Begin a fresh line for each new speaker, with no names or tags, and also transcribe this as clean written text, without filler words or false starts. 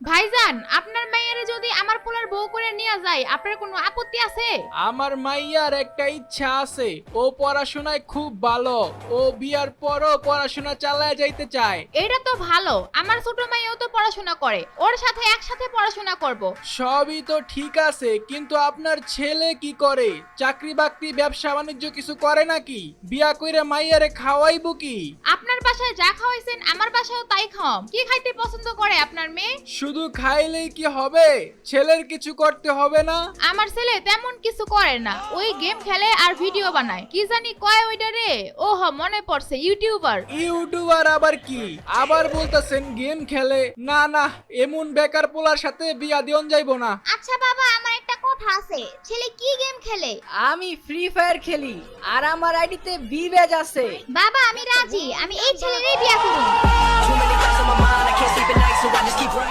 ভাইজান, আপনার মাইয়ারে যদি আমার পোলার বউ করে নিয়ে যায়, আপনার কোনো আপত্তি আছে?
আমার মাইয়ার একটা ইচ্ছা আছে, ও পড়াশোনায় খুব ভালো, ও বিয়ার পরও পড়াশোনা চালায় যাইতে চায়।
এটা তো ভালো, আমার ছোট মাইয়াও তো পড়াশোনা করে, ওর সাথে একসাথে পড়াশোনা করব।
সবই তো ঠিক আছে, কিন্তু আপনার ছেলে কি করে? চাকরি বাকরি ব্যবসা বাণিজ্য কিছু করে নাকি? বিয়া কইরা মাইয়ারে খাওয়াইবো কি?
আপনার বাসায় যা খাওয়াইছেন আমার বাসায়ও তাই খাওয়াম। কি খাইতে পছন্দ করে আপনার মেয়ে?
শুধু খাইলেই কি হবে? ছেলের কিছু করতে হবে না?
আমার ছেলে তেমন কিছু করে না, ওই গেম খেলে আর ভিডিও বানায়। কি জানি কয় ওইটা রে? ওহ, মনে পড়ছে, ইউটিউবার।
ইউটিউবার আবার কি? আবার বলতেছেন গেম খেলে? না না, এমন বেকার পোলার সাথে বিয়া দিয়ন যাইবো না।
আচ্ছা বাবা, আমার একটা কথা আছে, ছেলে কি গেম খেলে?
আমি ফ্রি ফায়ার খেলি আর আমার আইডিতে বিবেজ আছে।
বাবা আমি রাজি, আমি এই ছেলেরই বিয়া করব।
Too many thoughts on my mind, I can't sleep at night, so I just keep running.